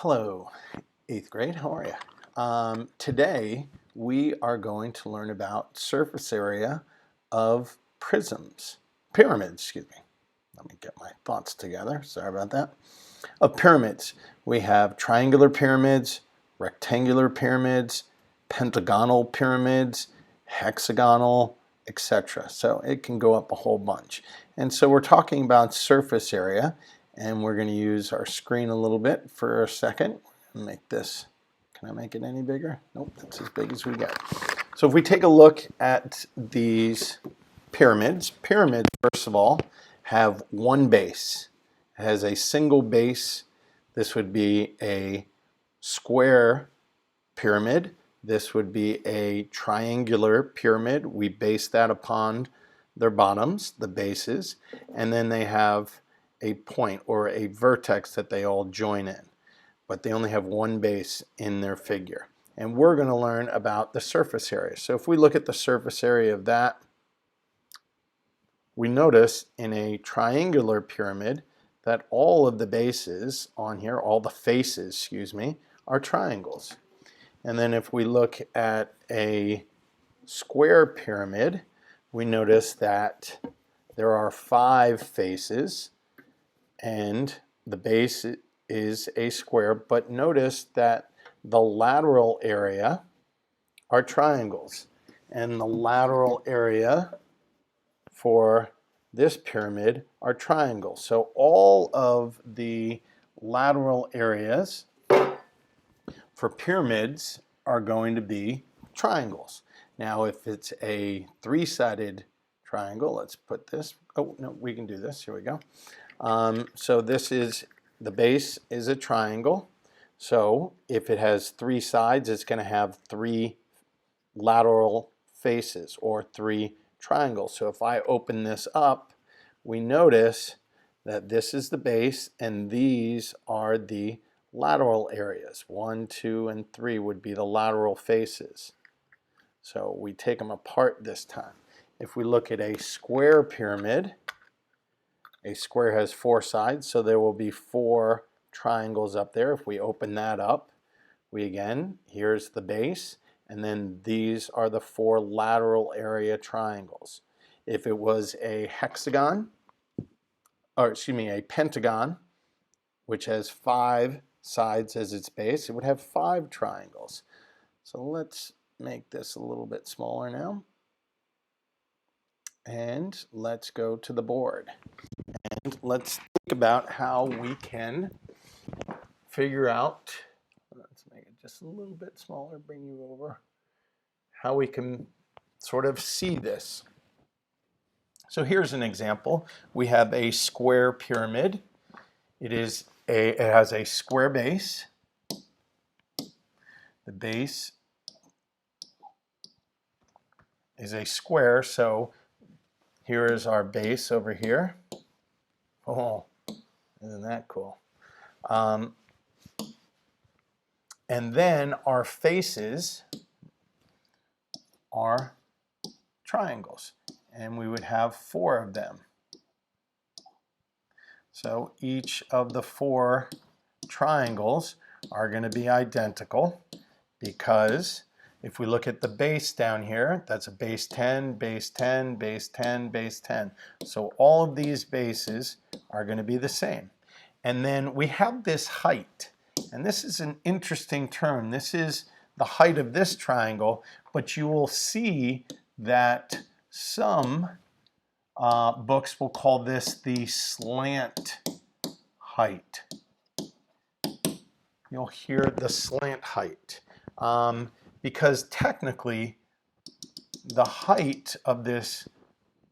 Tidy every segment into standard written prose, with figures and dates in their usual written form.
Hello, 8th grade, how are you? Today we are going to learn about surface area of pyramids, excuse me. Let me get my thoughts together, sorry about that. Of pyramids, we have triangular pyramids, rectangular pyramids, pentagonal pyramids, hexagonal, etc. So it can go up a whole bunch. And so we're talking about surface area, and we're going to use our screen a little bit for a second. Make this, can I make it any bigger? Nope, that's as big as we get. So if we take a look at these pyramids, first of all have one base. It has a single base. This would be a square pyramid. This would be a triangular pyramid. We base that upon their bottoms, the bases, and then they have a point or a vertex that they all join in. But they only have one base in their figure. And we're going to learn about the surface area. So if we look at the surface area of that, we notice in a triangular pyramid that all of the bases on here, all the faces, excuse me, are triangles. And then if we look at a square pyramid, we notice that there are 5 faces and the base is a square, but notice that the lateral area are triangles. And the lateral area for this pyramid are triangles. So all of the lateral areas for pyramids are going to be triangles. Now if it's a 3-sided triangle, let's put this, oh no, we can do this, here we go. So this is, the base is a triangle. So if it has 3 sides, it's going to have 3 lateral faces or 3 triangles. So if I open this up, we notice that this is the base and these are the lateral areas. 1, 2, and 3 would be the lateral faces. So we take them apart this time. If we look at a square pyramid, a square has 4 sides, so there will be 4 triangles up there. If we open that up, here's the base, and then these are the 4 lateral area triangles. If it was a hexagon, or excuse me, a pentagon, which has 5 sides as its base, it would have 5 triangles. So let's make this a little bit smaller now. And let's go to the board. And let's think about how we can figure out, let's make it just a little bit smaller, bring you over, how we can sort of see this. So here's an example. We have a square pyramid. It has a square base. The base is a square, so here is our base over here. Oh, isn't that cool? And then our faces are triangles, and we would have 4 of them. So each of the 4 triangles are going to be identical, because if we look at the base down here, that's a base 10, base 10, base 10, base 10. So all of these bases are going to be the same. And then we have this height. And this is an interesting term. This is the height of this triangle, but you will see that some books will call this the slant height. You'll hear the slant height. Because technically the height of this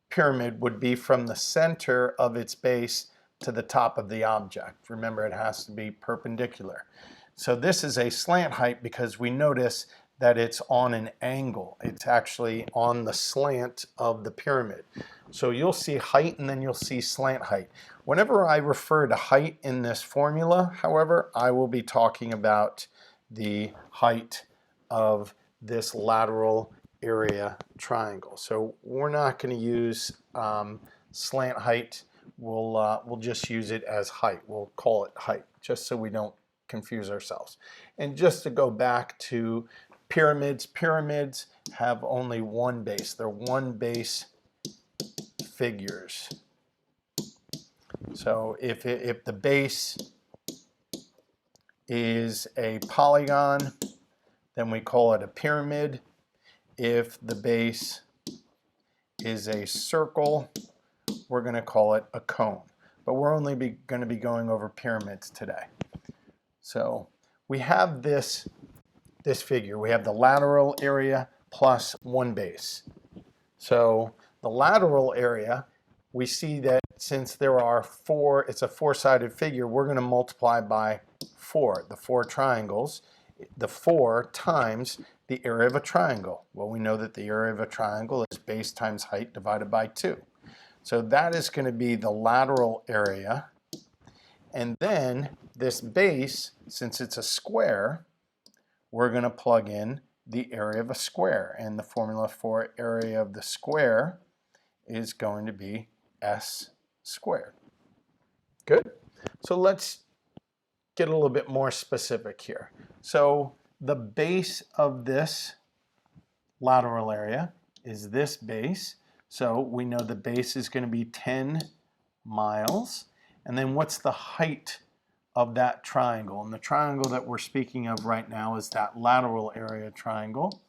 pyramid would be from the center of its base to the top of the object. Remember, it has to be perpendicular. So this is a slant height because we notice that it's on an angle. It's actually on the slant of the pyramid. So you'll see height and then you'll see slant height. Whenever I refer to height in this formula, however, I will be talking about the height of this lateral area triangle. So we're not going to use slant height. We'll just use it as height. We'll call it height, just so we don't confuse ourselves. And just to go back to pyramids, pyramids have only one base. They're one base figures. So if the base is a polygon, then we call it a pyramid. If the base is a circle, we're going to call it a cone. But we're only going to be going over pyramids today. So we have this figure. We have the lateral area plus one base. So the lateral area, we see that since there are four, it's a four-sided figure, we're going to multiply by 4, the 4 triangles, the 4 times the area of a triangle. Well, we know that the area of a triangle is base times height divided by 2. So that is going to be the lateral area. And then this base, since it's a square, we're going to plug in the area of a square. And the formula for area of the square is going to be s squared. Good. So let's get a little bit more specific here. So the base of this lateral area is this base. So we know the base is going to be 10 miles. And then what's the height of that triangle? And the triangle that we're speaking of right now is that lateral area triangle.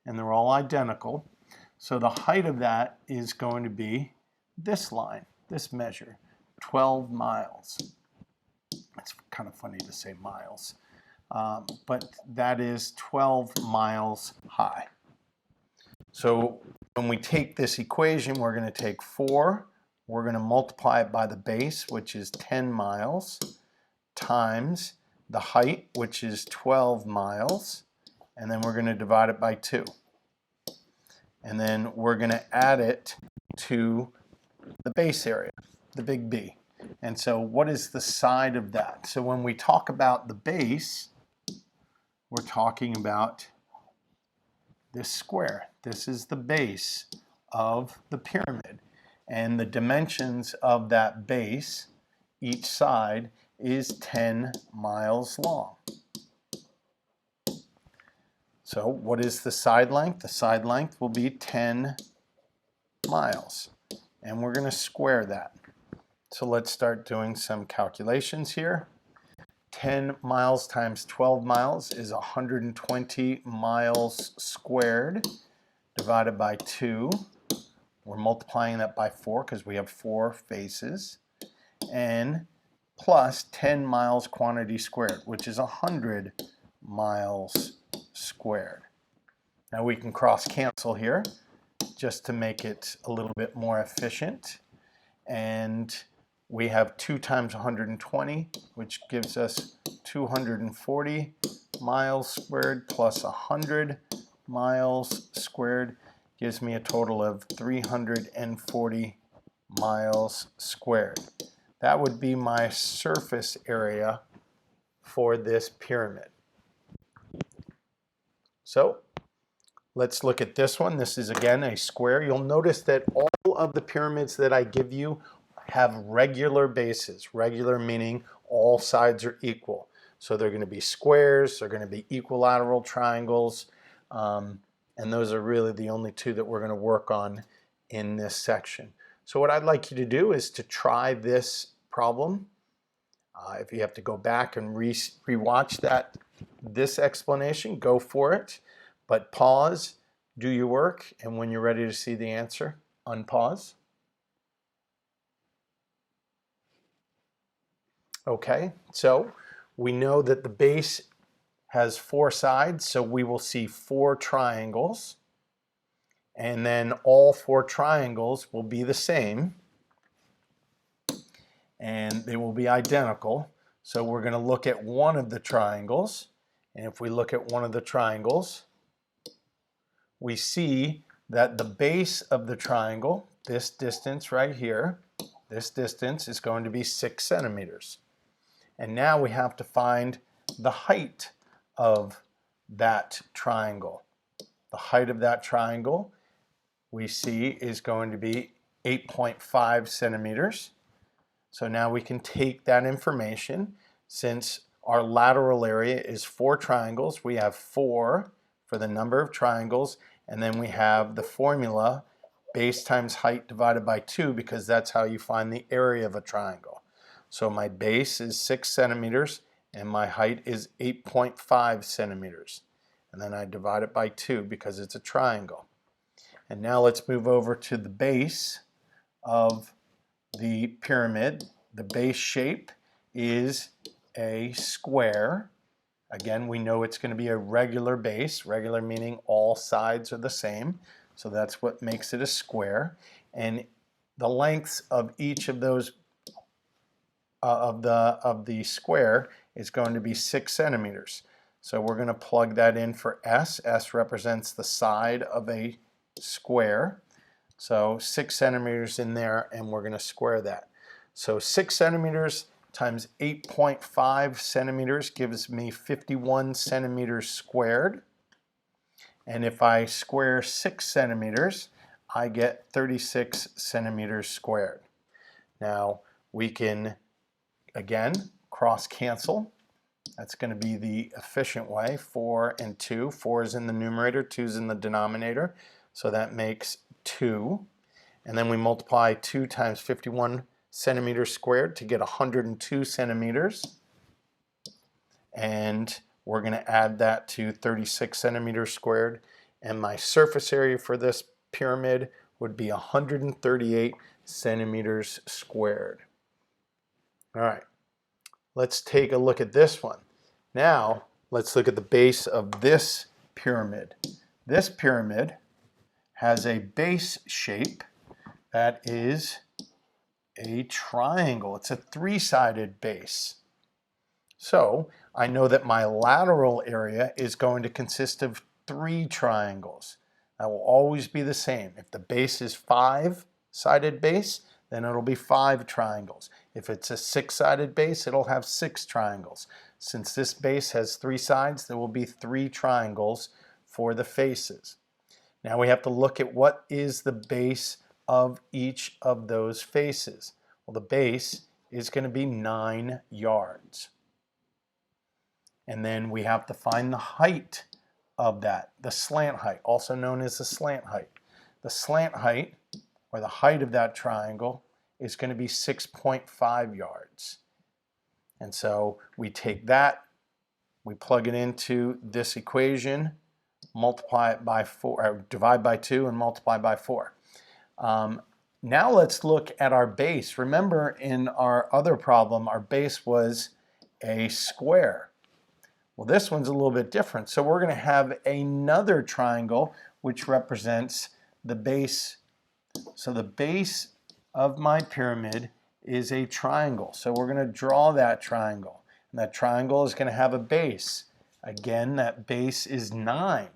And they're all identical. So the height of that is going to be this line, this measure, 12 miles. It's kind of funny to say miles, but that is 12 miles high. So when we take this equation, we're going to take 4, we're going to multiply it by the base, which is 10 miles, times the height, which is 12 miles, and then we're going to divide it by 2. And then we're going to add it to the base area, the big B. And so what is the side of that? So when we talk about the base, we're talking about this square. This is the base of the pyramid. And the dimensions of that base, each side, is 10 miles long. So what is the side length? The side length will be 10 miles. And we're going to square that. So let's start doing some calculations here. 10 miles times 12 miles is 120 miles squared divided by 2. We're multiplying that by 4 because we have 4 faces. And plus 10 miles quantity squared, which is 100 miles squared. Now we can cross cancel here just to make it a little bit more efficient. And we have 2 times 120, which gives us 240 miles squared plus 100 miles squared gives me a total of 340 miles squared. That would be my surface area for this pyramid. So let's look at this one. This is again a square. You'll notice that all of the pyramids that I give you have regular bases. Regular meaning all sides are equal. So they're going to be squares, they're going to be equilateral triangles, and those are really the only 2 that we're going to work on in this section. So what I'd like you to do is to try this problem. If you have to go back and rewatch this explanation, go for it. But pause, do your work, and when you're ready to see the answer, unpause. Okay, so we know that the base has 4 sides, so we will see 4 triangles. And then all 4 triangles will be the same. And they will be identical. So we're going to look at one of the triangles. And if we look at one of the triangles, we see that the base of the triangle, this distance right here, this distance is going to be 6 centimeters. And now we have to find the height of that triangle. The height of that triangle we see is going to be 8.5 centimeters. So now we can take that information, since our lateral area is 4 triangles. We have 4 for the number of triangles, and then we have the formula base times height divided by 2, because that's how you find the area of a triangle. So my base is 6 centimeters and my height is 8.5 centimeters. And then I divide it by 2 because it's a triangle. And now let's move over to the base of the pyramid. The base shape is a square. Again, we know it's going to be a regular base, regular meaning all sides are the same. So that's what makes it a square. And the lengths of each of those of the square is going to be 6 centimeters. So we're going to plug that in for S. S represents the side of a square. So 6 centimeters in there, and we're going to square that. So 6 centimeters times 8.5 centimeters gives me 51 centimeters squared. And if I square 6 centimeters, I get 36 centimeters squared. Now we can, again, cross cancel. That's going to be the efficient way. 4 and 2. 4 is in the numerator, 2 is in the denominator. So that makes 2. And then we multiply 2 times 51 centimeters squared to get 102 centimeters. And we're going to add that to 36 centimeters squared. And my surface area for this pyramid would be 138 centimeters squared. All right, let's take a look at this one. Now, let's look at the base of this pyramid. This pyramid has a base shape that is a triangle. It's a 3-sided base. So I know that my lateral area is going to consist of 3 triangles. That will always be the same. If the base is 5-sided base, then it'll be 5 triangles. If it's a 6-sided base, it'll have 6 triangles. Since this base has 3 sides, there will be 3 triangles for the faces. Now we have to look at what is the base of each of those faces. Well, the base is going to be 9 yards. And then we have to find the height of that, the slant height, also known as the slant height. The slant height, or the height of that triangle, is going to be 6.5 yards. And so we take that, we plug it into this equation, multiply it by 4, or divide by 2 and multiply by 4. Now let's look at our base. Remember, in our other problem, our base was a square. Well, this one's a little bit different. So we're going to have another triangle which represents the base. So the base of my pyramid is a triangle. So we're going to draw that triangle. And that triangle is going to have a base. Again, that base is 9.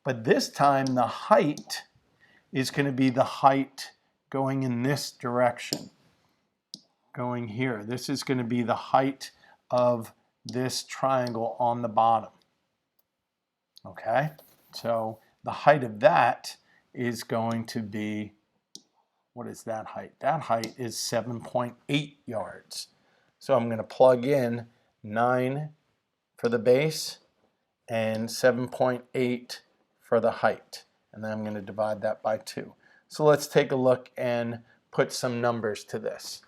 But this time the height is going to be the height going in this direction. Going here. This is going to be the height of this triangle on the bottom. Okay? So the height of that is going to be, what is that height? That height is 7.8 yards. So I'm going to plug in 9 for the base and 7.8 for the height. And then I'm going to divide that by 2. So let's take a look and put some numbers to this.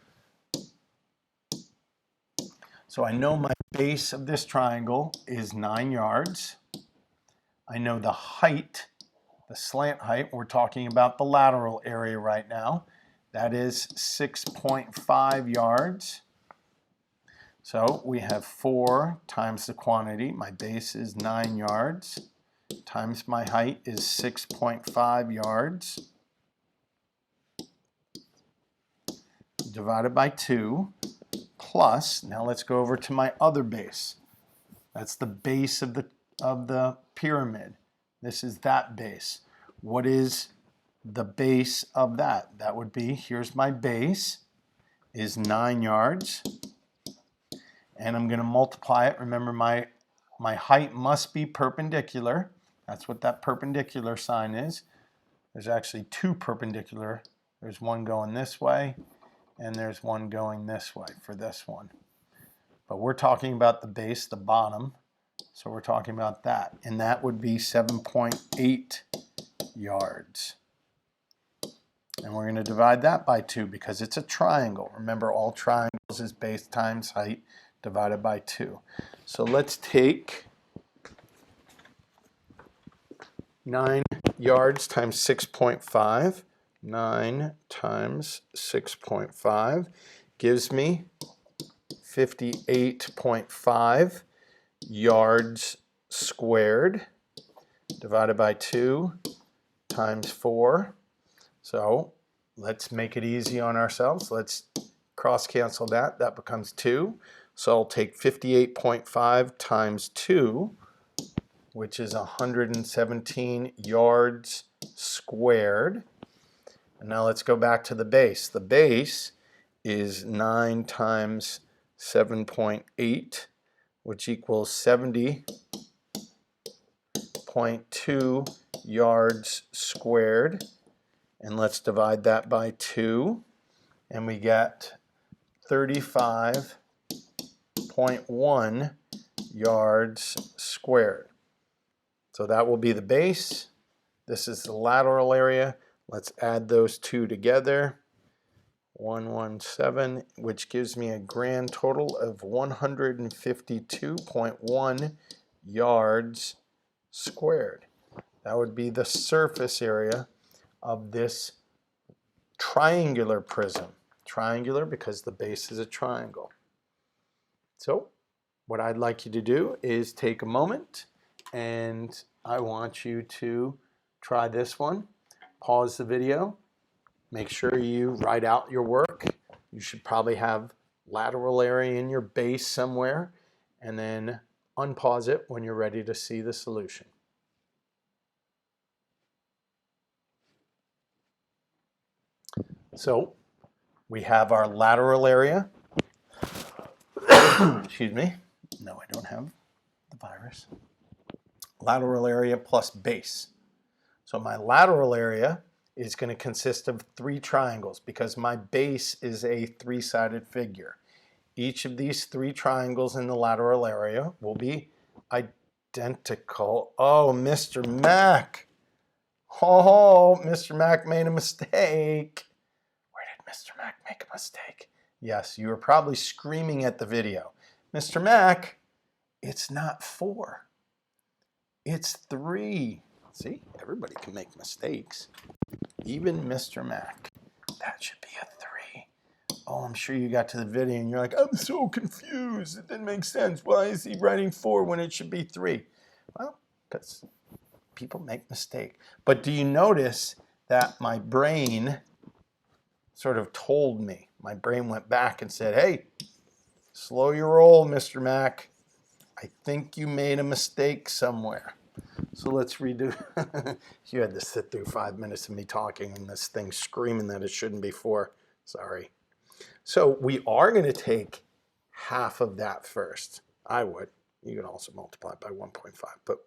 So I know my base of this triangle is 9 yards. I know the height, the slant height, we're talking about the lateral area right now. That is 6.5 yards. So we have 4 times the quantity. My base is 9 yards times my height is 6.5 yards divided by 2 plus, now let's go over to my other base. That's the base of the pyramid. This is that base. What is the base of that? That would be, here's my base, is 9 yards. And I'm going to multiply it. Remember, my height must be perpendicular. That's what that perpendicular sign is. There's actually 2 perpendicular. There's one going this way, and there's one going this way for this one. But we're talking about the base, the bottom. So we're talking about that. And that would be 7.8 yards. And we're going to divide that by 2 because it's a triangle. Remember, all triangles is base times height divided by 2. So let's take 9 yards times 6.5. 9 times 6.5 gives me 58.5 yards squared divided by 2 times 4. So let's make it easy on ourselves. Let's cross cancel that. That becomes 2. So I'll take 58.5 times 2, which is 117 yards squared. And now let's go back to the base. The base is 9 times 7.8, which equals 70.2 yards squared. And let's divide that by 2, and we get 35.1 yards squared. So that will be the base. This is the lateral area. Let's add those two together. 117, which gives me a grand total of 152.1 yards squared. That would be the surface area of this triangular prism. Triangular because the base is a triangle. So what I'd like you to do is take a moment, and I want you to try this one. Pause the video. Make sure you write out your work. You should probably have lateral area in your base somewhere, and then unpause it when you're ready to see the solution. So we have our lateral area. Excuse me. No, I don't have the virus. Lateral area plus base. So my lateral area is going to consist of 3 triangles because my base is a 3-sided figure. Each of these 3 triangles in the lateral area will be identical. Oh, Mr. Mac. Oh, Mr. Mac made a mistake. Where did Mr. Mac make a mistake? Yes, you were probably screaming at the video. Mr. Mac, it's not 4. It's 3. See, everybody can make mistakes. Even Mr. Mac. That should be a 3. Oh, I'm sure you got to the video and you're like, I'm so confused. It didn't make sense. Why is he writing 4 when it should be 3? Well, because people make mistakes. But do you notice that my brain sort of told me? My brain went back and said, hey, slow your roll, Mr. Mac. I think you made a mistake somewhere. So let's redo. You had to sit through 5 minutes of me talking and this thing screaming that it shouldn't be 4. Sorry. So we are going to take half of that first. I would. You can also multiply it by 1.5, but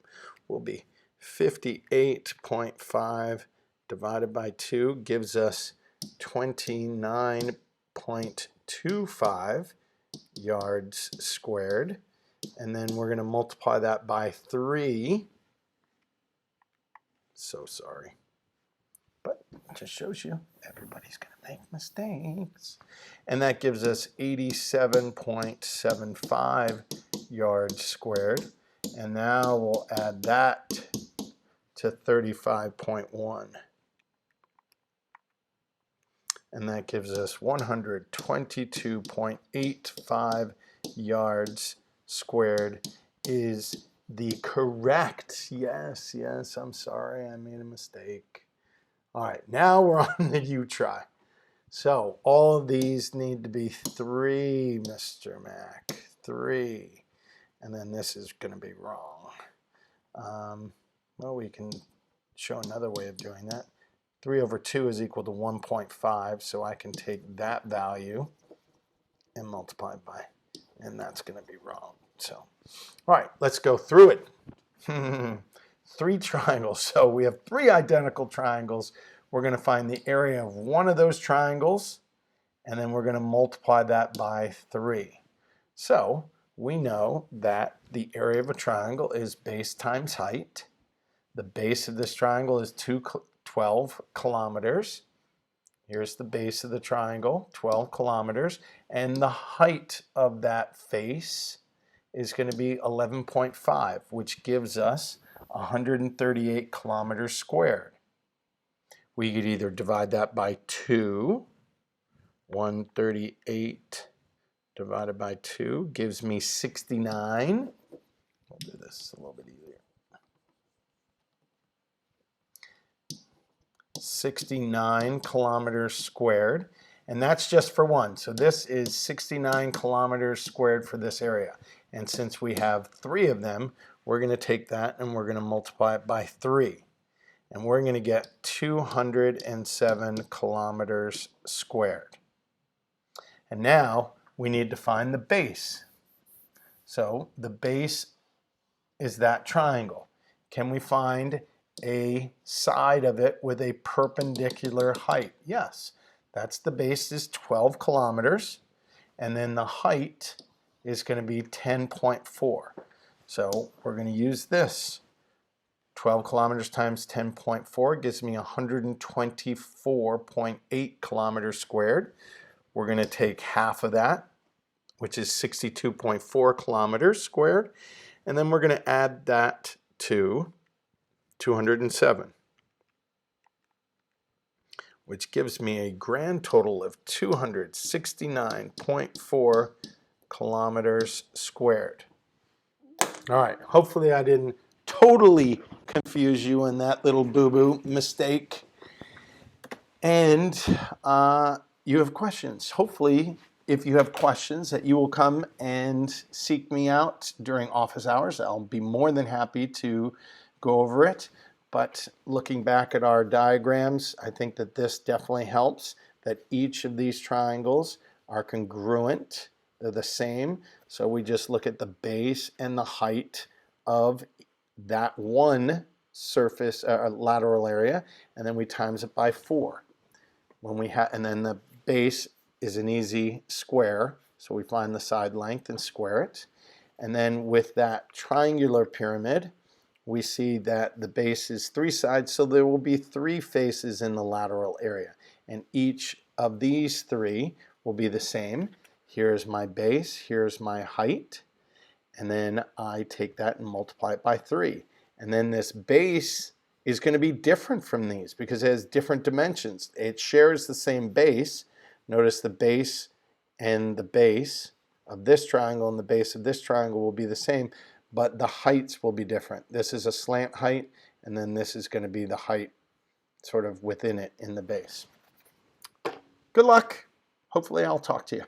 we'll be 58.5 divided by 2 gives us 29.25 yards squared. And then we're going to multiply that by 3. So sorry. But it just shows you everybody's going to make mistakes. And that gives us 87.75 yards squared. And now we'll add that to 35.1. And that gives us 122.85 yards squared is the correct. Yes, I'm sorry, I made a mistake. All right, now we're on the U try. So all of these need to be 3, Mr. Mac, 3. And then this is going to be wrong. Well, we can show another way of doing that. 3 over 2 is equal to 1.5, so I can take that value and multiply it by, and that's going to be wrong. So, all right, let's go through it. 3 triangles. So we have 3 identical triangles. We're going to find the area of one of those triangles, and then we're going to multiply that by 3. So we know that the area of a triangle is base times height. The base of this triangle is 12 kilometers. Here's the base of the triangle, 12 kilometers. And the height of that face is going to be 11.5, which gives us 138 kilometers squared. We could either divide that by 2. 138 divided by 2 gives me 69. We'll do this a little bit easier. 69 kilometers squared, and that's just for one. So this is 69 kilometers squared for this area. And since we have 3 of them, we're going to take that and we're going to multiply it by 3. And we're going to get 207 kilometers squared. And now we need to find the base. So the base is that triangle. Can we find a side of it with a perpendicular height? Yes. That's the base is 12 kilometers. And then the height is going to be 10.4. So we're going to use this. 12 kilometers times 10.4 gives me 124.8 kilometers squared. We're going to take half of that, which is 62.4 kilometers squared, and then we're going to add that to 207, which gives me a grand total of 269.4 kilometers squared. All right, hopefully I didn't totally confuse you in that little boo-boo mistake. And you have questions. Hopefully, if you have questions, that you will come and seek me out during office hours. I'll be more than happy to go over it. But looking back at our diagrams, I think that this definitely helps, that each of these triangles are congruent. They're the same. So we just look at the base and the height of that one surface lateral area, and then we times it by 4. And then the base is an easy square, so we find the side length and square it. And then with that triangular pyramid, we see that the base is 3 sides, so there will be 3 faces in the lateral area. And each of these 3 will be the same. Here's my base, here's my height, and then I take that and multiply it by 3. And then this base is going to be different from these because it has different dimensions. It shares the same base. Notice the base and the base of this triangle and the base of this triangle will be the same, but the heights will be different. This is a slant height, and then this is going to be the height sort of within it in the base. Good luck. Hopefully I'll talk to you.